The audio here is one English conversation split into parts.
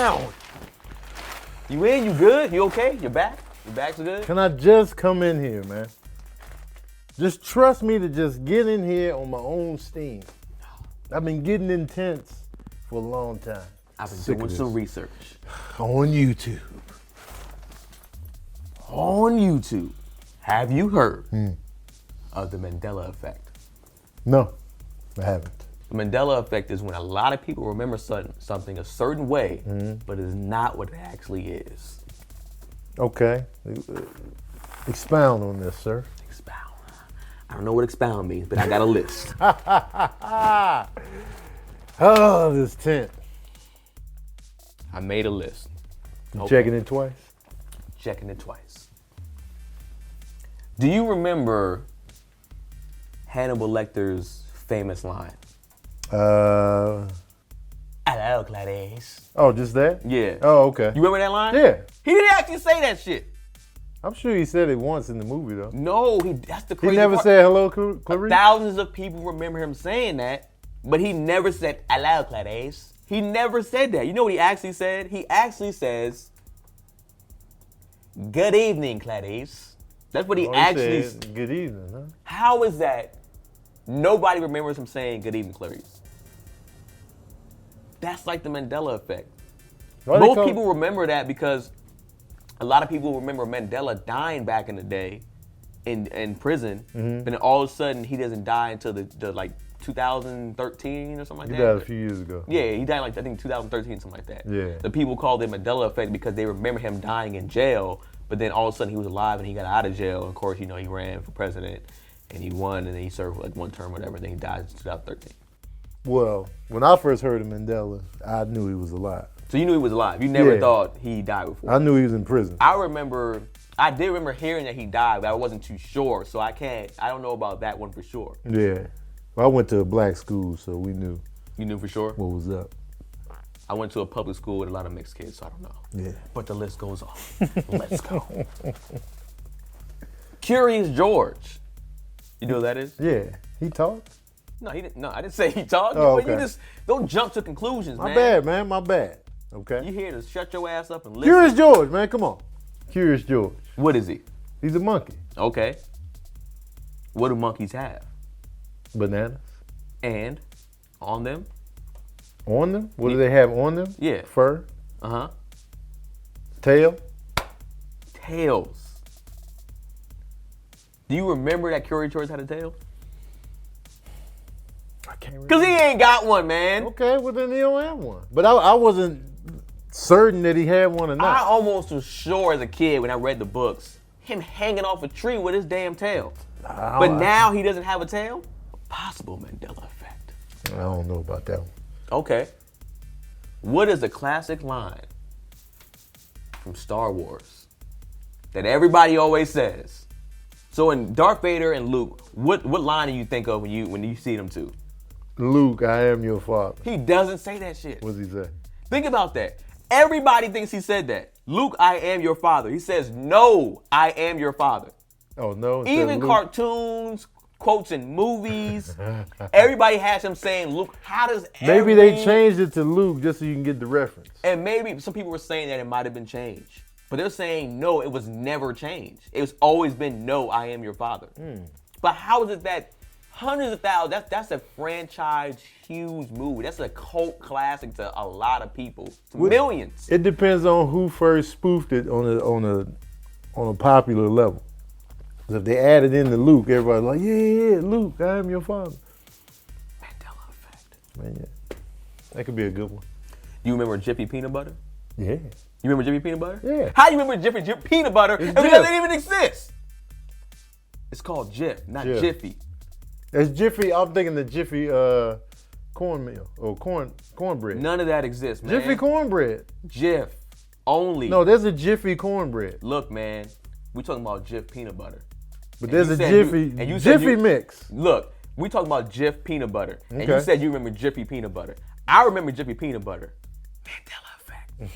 down. You in? You good? You okay? Your back? Your back's good? Can I just come in here, man? Just trust me to just get in here on my own steam. I've been getting intense for a long time. I've been doing some research. On YouTube. On YouTube. Have you heard of the Mandela Effect? No, I haven't. The Mandela Effect is when a lot of people remember something a certain way, but it's not what it actually is. Okay. Expound on this, sir. Expound. I don't know what expound means, but I got a list. Oh, this tent. I made a list. You checking it twice? Checking it twice. Do you remember Hannibal Lecter's famous line? Hello, Clarice. Oh, just that? Yeah. Oh, okay. You remember that line? Yeah. He didn't actually say that shit. I'm sure he said it once in the movie, though. No, that's the crazy He never part. said hello, Clarice? Thousands of people remember him saying that, but he never said hello, Clarice. He never said that. You know what he actually said? He actually says, good evening, Clarice. That's what he actually said. Good evening, huh? How is that nobody remembers him saying good evening, Clarice? That's like the Mandela Effect. Most people remember that because a lot of people remember Mandela dying back in the day in prison, but then all of a sudden he doesn't die until the like 2013 or something like that. He died a few years ago. Yeah, he died like I think 2013, something like that. Yeah. The people called it Mandela Effect because they remember him dying in jail, but then all of a sudden he was alive and he got out of jail. Of course, you know, he ran for president and he won and then he served like one term or whatever, and then he died in 2013. Well, when I first heard of Mandela, I knew he was alive. So you knew he was alive. You never thought he died before. I knew he was in prison. I did remember hearing that he died, but I wasn't too sure. So I don't know about that one for sure. Yeah. Well, I went to a black school, so we knew. You knew for sure? What was up? I went to a public school with a lot of mixed kids, so I don't know. Yeah. But the list goes on. Let's go. Curious George. You know who that is? Yeah. He talked? No, he didn't. No, I didn't say he talked. Oh, But okay. you just don't jump to conclusions, man. My bad, man. My bad. Okay. You here to shut your ass up and listen. Curious George, man. Come on. Curious George. What is he? He's a monkey. Okay. What do monkeys have? Bananas. And on them? On them? What do they have on them? Yeah. Fur. Uh-huh. Tail. Tails. Do you remember that Curious George had a tail? I can't remember. Because he ain't got one, man. Okay, well then he don't have one. But I wasn't certain that he had one or I not. almost was sure as a kid when I read the books, him hanging off a tree with his damn tail. But now he doesn't have a tail? Possible Mandela Effect. I don't know about that one. Okay. What is a classic line from Star Wars that everybody always says? So in Darth Vader and Luke, what line do you think of when you see them two? Luke, I am your father. He doesn't say that shit. What does he say? Think about that. Everybody thinks he said that. Luke, I am your father. He says, no, I am your father. Oh, no? Even cartoons, quotes in movies, everybody has him saying, Luke, how does Maybe they changed it to Luke just so you can get the reference. And maybe some people were saying that it might have been changed. But they're saying, no, it was never changed. It's always been, no, I am your father. But how is it that hundreds of thousands, that's a franchise huge movie. That's a cult classic to a lot of people. To millions. It depends on who first spoofed it on a popular level. If they added in the Luke, everybody's like, yeah, Luke, I am your father. Mandela Effect. Man, yeah. That could be a good one. You remember Jiffy Peanut Butter? Yeah. You remember Jiffy Peanut Butter? Yeah. How do you remember Jiffy Peanut Butter if it doesn't even exist? It's called Jif, not Jiffy. It's Jiffy. I'm thinking the Jiffy cornmeal or cornbread. None of that exists, man. Jiffy cornbread. Jif only. No, there's a Jiffy cornbread. Look, man, we talking about Jif peanut butter. But there's a Jiffy mix. Look, we talking about Jif peanut butter, and Okay. you said you remember Jiffy peanut butter. I remember Jiffy peanut butter. Mandela Effect.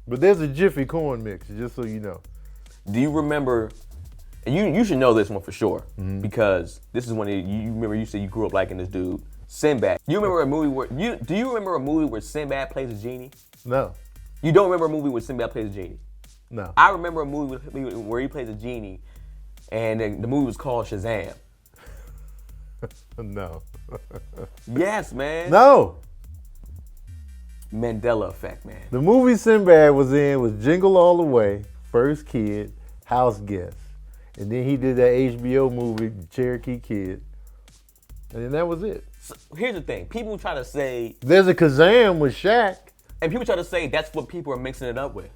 But there's a Jiffy corn mix, just so you know. Do you remember? And you should know this one for sure because this is one you remember. You said you grew up liking this dude, Sinbad. You remember a movie where do you remember a movie where Sinbad plays a genie? No. You don't remember a movie where Sinbad plays a genie? No. I remember a movie where he plays a genie, and the movie was called Shazam. No. Yes, man. No. Mandela Effect, man. The movie Sinbad was in was Jingle All the Way, First Kid, House Guest. And then he did that HBO movie, Cherokee Kid. And then that was it. So, here's the thing. People try to say... There's a Kazam with Shaq. And people try to say that's what people are mixing it up with.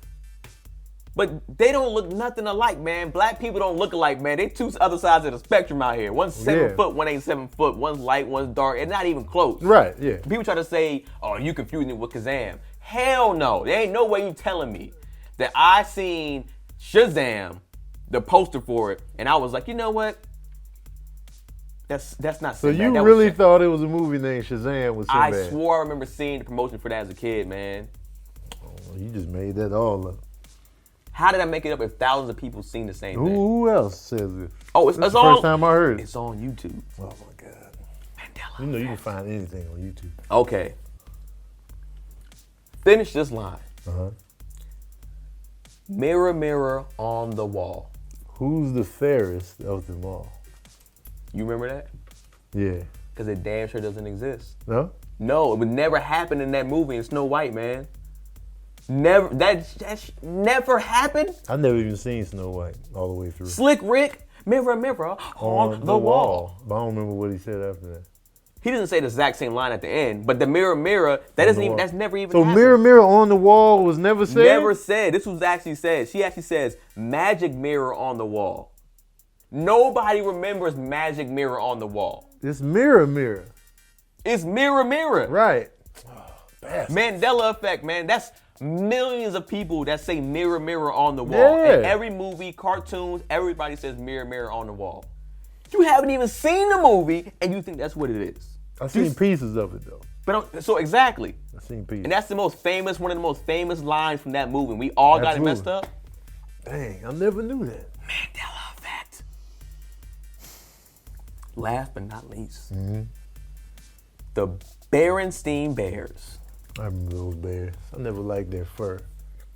But they don't look nothing alike, man. Black people don't look alike, man. They two other sides of the spectrum out here. One's 7 foot, one ain't 7 foot. One's light, one's dark. It's not even close. Right, yeah. People try to say, oh, you confusing it with Kazam. Hell no. There ain't no way you telling me that I seen Shazam, the poster for it, and I was like, you know what? That's not So Sinbad. you really thought it was a movie named Shazam with Sinbad? I swore I remember seeing the promotion for that as a kid, man. Oh, you just made that all up. How did I make it up if thousands of people seen the same thing? Who else says this? Oh, it's the on. First time I heard it. It's on YouTube. Oh my God. Mandela. You know you can find anything on YouTube. Okay. Finish this line. Uh-huh. Mirror, mirror on the wall. Who's the fairest of them all? You remember that? Yeah. Because it damn sure doesn't exist. No? No, it would never happen in that movie in Snow White, man. Never. That never happened. I've never even seen Snow White all the way through. Slick Rick, mirror, mirror on the wall. But I don't remember what he said after that. He doesn't say the exact same line at the end, but the mirror, mirror, that's never even So happened. mirror, mirror on the wall was never said? Never said. This was actually said. She actually says, magic mirror on the wall. Nobody remembers magic mirror on the wall. It's mirror, mirror. It's mirror, mirror. Right. Mandela Effect, man. That's millions of people that say mirror, mirror on the wall. Yeah. In every movie, cartoons, everybody says mirror, mirror on the wall. You haven't even seen the movie, and you think that's what it is. I've seen pieces of it, though. But so exactly. I've seen pieces. And that's one of the most famous lines from that movie. We all got it messed up. Dang, I never knew that. Mandela Effect. Last but not least, the Berenstain Bears. I remember those bears. I never liked their fur.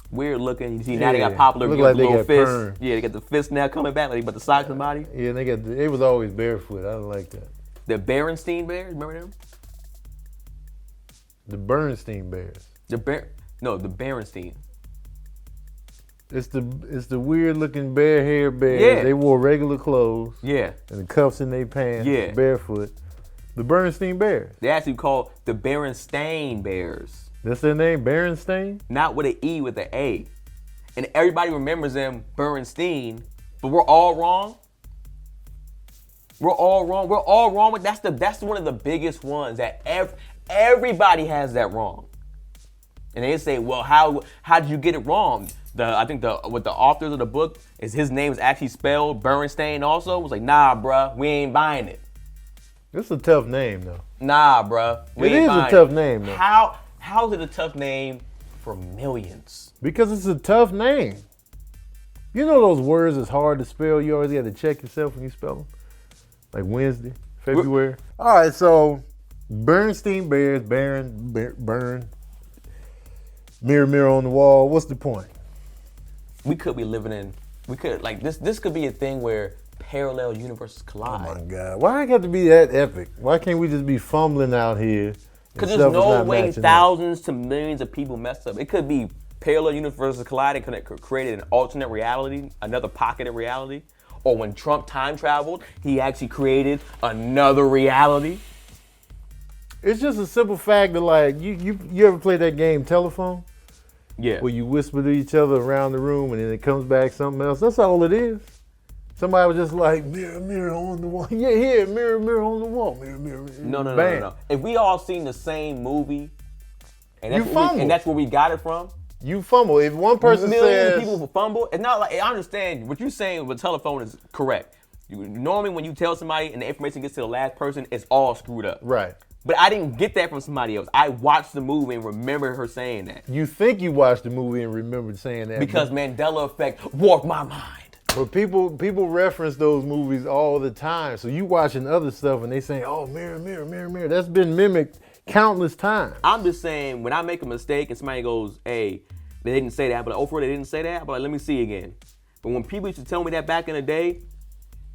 Weird looking. You see, now they got popular. Look With like the they little got fist. perm. Yeah, they got the fist now coming back, like but the socks and body. Yeah, and they was always barefoot. I don't like that. The Berenstain Bears, remember them? The Berenstain Bears. The Berenstain. It's the weird looking bare hair bears. Yeah. They wore regular clothes. Yeah. And the cuffs in their pants. Yeah. Barefoot. The Berenstain Bears. They actually called the Berenstain Bears. That's their name, Berenstain? Not with an E, with an A. And everybody remembers them Berenstain, but we're all wrong. We're all wrong. We're all wrong. That's one of the biggest ones that everybody has that wrong. And they say, well, how did you get it wrong? I think the authors of the book is his name is actually spelled Berenstain also. It was like, nah, bruh, we ain't buying it. It's a tough name, though. Nah, bruh, we It ain't is buying a tough name, though. How is it a tough name for millions? Because it's a tough name. You know those words is hard to spell. You always got to check yourself when you spell them. Like Wednesday, February. All right, so Berenstain Bears, burn, mirror, mirror on the wall. What's the point? We could this could be a thing where parallel universes collide. Oh my God, why I got to be that epic? Why can't we just be fumbling out here? Because there's no way thousands to millions of people messed up. It could be parallel universes colliding, could create an alternate reality, another pocket of reality. Or when Trump time traveled, he actually created another reality. It's just a simple fact that, like, you ever play that game Telephone? Yeah. Where you whisper to each other around the room and then it comes back something else. That's all it is. Somebody was just like, mirror, mirror on the wall. Yeah, here, mirror, mirror on the wall. Mirror, mirror, mirror. No. If we all seen the same movie, and that's where we got it from. You fumble. If one person millions says... of people fumble, it's not like, I understand what you're saying with telephone is correct. Normally when you tell somebody and the information gets to the last person, it's all screwed up. Right. But I didn't get that from somebody else. I watched the movie and remember her saying that. You think you watched the movie and remembered saying that. Because Mandela Effect warped my mind. But people reference those movies all the time. So you watching other stuff and they saying, oh, mirror, mirror, mirror, mirror. That's been mimicked countless times. I'm just saying, when I make a mistake and somebody goes, hey, They didn't say that, but oh, for real, they didn't say that. But like, let me see again. But when people used to tell me that back in the day,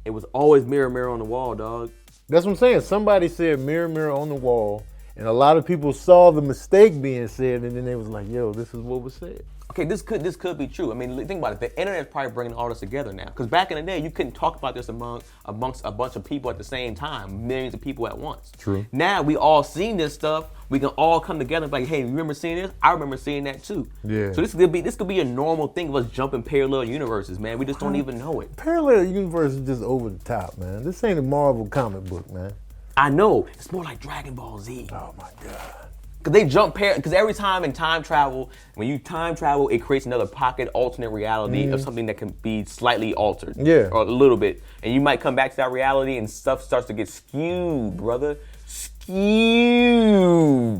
it was always mirror, mirror on the wall, dog. That's what I'm saying. Somebody said mirror, mirror on the wall, and a lot of people saw the mistake being said, and then they was like, yo, this is what was said. Okay, this could be true. I mean, think about it. The internet's probably bringing all this together now. Because back in the day, you couldn't talk about this amongst a bunch of people at the same time, millions of people at once. True. Now we all seen this stuff. We can all come together and be like, hey, you remember seeing this? I remember seeing that too. Yeah. So this could be a normal thing of us jumping parallel universes, man. We just don't even know it. Parallel universe is just over the top, man. This ain't a Marvel comic book, man. I know. It's more like Dragon Ball Z. Oh my God. Because they jump because every time in time travel, when you time travel, it creates another pocket alternate reality of something that can be slightly altered. Yeah. Or a little bit. And you might come back to that reality and stuff starts to get skewed, brother. Skewed.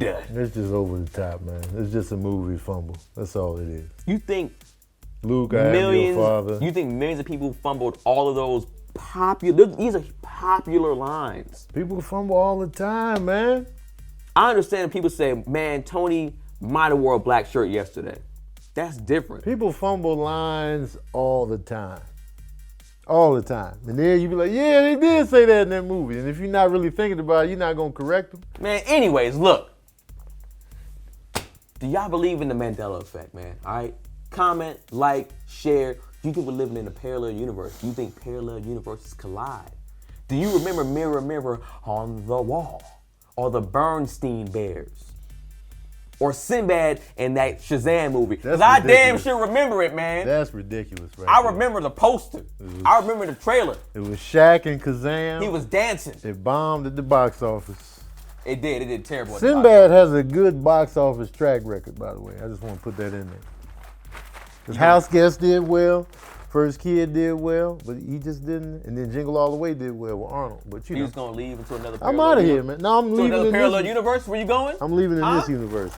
It's just over the top, man. It's just a movie fumble. That's all it is. You think Luke, I am your father. You think millions of people fumbled all of those popular, these are popular lines. People fumble all the time, man. I understand people say, man, Tony might have wore a black shirt yesterday. That's different. People fumble lines all the time. All the time. And then you be like, yeah, they did say that in that movie. And if you're not really thinking about it, you're not going to correct them. Man, anyways, look. Do y'all believe in the Mandela Effect, man? All right? Comment, like, share. Do you think we're living in a parallel universe? Do you think parallel universes collide? Do you remember Mirror, Mirror on the Wall? Or the Berenstain Bears? Or Sinbad in that Shazam movie? Because I damn sure remember it, man. That's ridiculous, right? I remember the poster. I remember the trailer. It was Shaq and Kazam. He was dancing. It bombed at the box office. It did terrible. Sinbad has a good box office track record, by the way. I just want to put that in there. His House Guest did well. First Kid did well, but he just didn't. And then Jingle All the Way did well with Arnold. But you He know, was gonna leave into another. I'm out of here, man. No, I'm leaving another in parallel this universe. Where you going? I'm leaving in this universe.